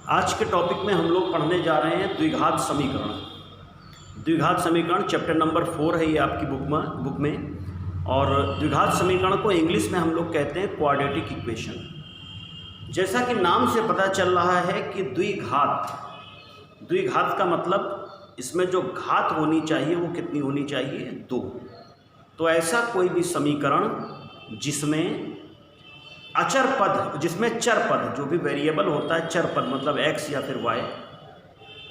आज के टॉपिक में हम लोग पढ़ने जा रहे हैं द्विघात समीकरण। द्विघात समीकरण चैप्टर नंबर 4 है ये आपकी बुक में। और द्विघात समीकरण को इंग्लिश में हम लोग कहते हैं क्वाड्रेटिक इक्वेशन। जैसा कि नाम से पता चल रहा है कि द्विघात का मतलब इसमें जो घात होनी चाहिए वो कितनी होनी चाहिए, 2। तो ऐसा कोई भी समीकरण जिसमें अचर पद, जिसमें चर पद जो भी वेरिएबल होता है, चर पद मतलब x या फिर y,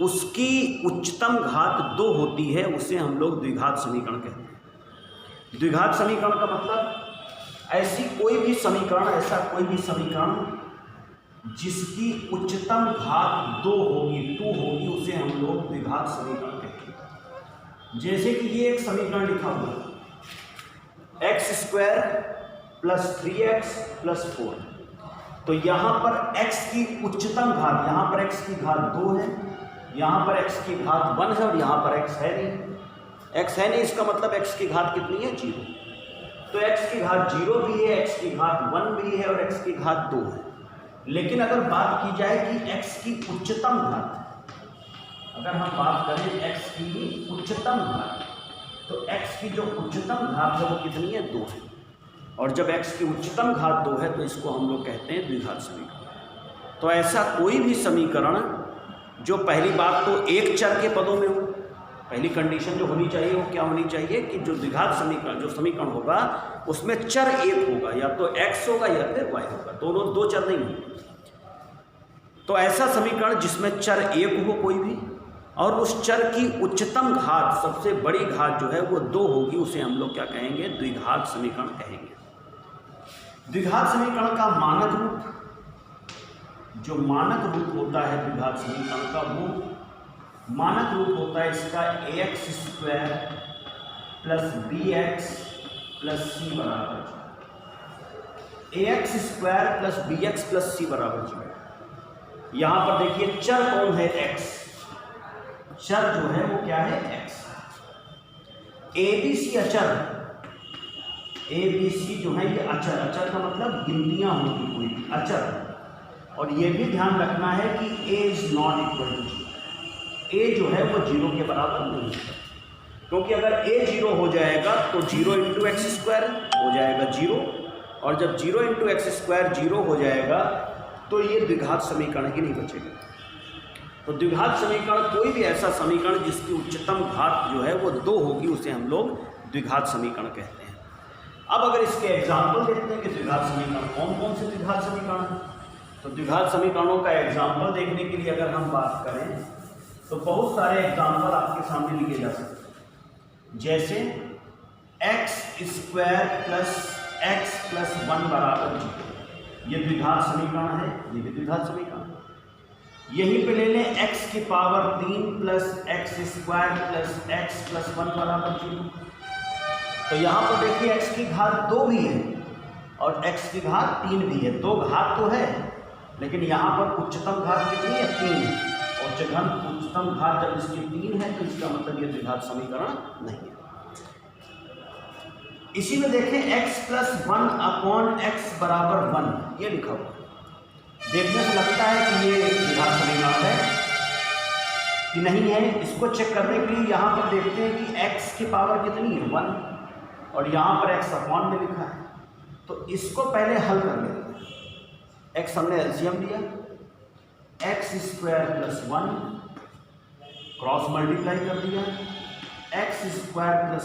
उसकी उच्चतम घात 2 होती है, उसे हम लोग द्विघात समीकरण कहते हैं। द्विघात समीकरण का मतलब ऐसा कोई भी समीकरण जिसकी उच्चतम घात 2 होगी, उसे हम लोग द्विघात समीकरण कहते हैं। जैसे कि ये एक समीकरण लिखा हुआ है x² + 3x + 4। तो यहाँ पर x की उच्चतम घात, यहाँ पर x की घात 2 है, यहाँ पर x की घात 1 है और यहाँ पर x है नहीं। इसका मतलब x की घात कितनी है, 0। तो x की घात 0 भी है, x की घात 1 भी है और x की घात 2 है। लेकिन अगर बात की जाए कि x की उच्चतम घात, अगर हम बात करें x की उच्चतम घात, तो x की जो उच्चतम घात है वो कितनी है, 2 है। और जब x की उच्चतम घात 2 है तो इसको हम लोग कहते हैं द्विघात समीकरण। तो ऐसा कोई भी समीकरण जो पहली बात तो एक चर के पदों में हो, पहली कंडीशन जो होनी चाहिए वो क्या होनी चाहिए कि जो द्विघात समीकरण, जो समीकरण होगा उसमें चर एक होगा, या तो x होगा या फिर y होगा, दोनों 2 चर नहीं होंगे। तो ऐसा समीकरण जिसमें चर एक हो कोई भी, और उस चर की उच्चतम घात, सबसे बड़ी घात जो है वो 2 होगी, उसे हम लोग क्या कहेंगे, द्विघात समीकरण कहेंगे। द्विघात समीकरण का मानक रूप, जो मानक रूप होता है द्विघात समीकरण का, वो मानक रूप होता है इसका ax² + bx + c बराबर 0। ax² + bx + c बराबर 0। यहाँ पर देखिए चर कौन है, x। चर जो है वो क्या है, x। abc अचर, abc जो है ये अचर, अचर का मतलब गिनतियां होंगी कोई भी अचर। और ये भी ध्यान रखना है कि a is not equal to 0। a जो है वो 0 के बराबर नहीं है, क्योंकि अगर a 0 हो जाएगा तो 0 × x² हो जाएगा 0, और जब 0 × x² 0 हो जाएगा तो ये द्विघात समीकरण ही नहीं बचेगा। तो द्विघात समीकरण कोई भी ऐसा समीकरण जिसकी उच्चतम घात जो है वो 2 होगी, उसे हम लोग द्विघात समीकरण कहते हैं। अब अगर इसके एग्जाम्पल देखते हैं कि द्विघात समीकरण कौन कौन से द्विघात समीकरण हैं, तो द्विघात समीकरणों का एग्जाम्पल देखने के लिए अगर हम बात करें तो बहुत सारे एग्जाम्पल आपके सामने लिखे जा सकते हैं। जैसे x² + x + 1 बराबर 0, ये द्विघात समीकरण है, ये भी द्विघात समीकरण। यहीं पे ले लें x की पावर 3 + x² + x + 1 बराबर 0। तो यहाँ पर देखिए x की घात 2 भी है और x की घात 3 भी है, 2 घात तो है, लेकिन यहाँ पर उच्चतम घात कितनी है, 3 है। और जब उच्चतम घात जब इसकी 3 है तो इसका मतलब ये द्विघात समीकरण नहीं है। इसी में देखें x + 1/x बराबर 1, ये लिखा हुआ। देखने से लगता है कि ये द्विघात समीकरण है कि नहीं है। इसको चेक करने के लिए यहाँ पर देखते हैं कि x की पावर कितनी है, 1, और यहाँ पर x अपॉन में लिखा है। तो इसको पहले हल कर लेते हैं। x हमने एलसीएम लिया, x² + 1 क्रॉस मल्टीप्लाई कर दिया, x² +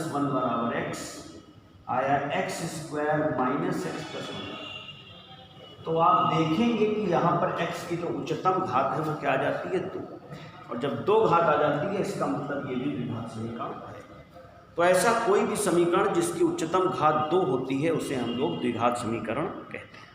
1 बराबर x आया, x² - x + 1। तो आप देखेंगे कि यहाँ पर x की जो उच्चतम घात है वो क्या आ जाती है, 2, और जब 2 घात आ जाती है इसका मतलब ये भी द्विघात समीकरण है। तो ऐसा कोई भी समीकरण जिसकी उच्चतम घात 2 होती है उसे हम लोग द्विघात समीकरण कहते हैं।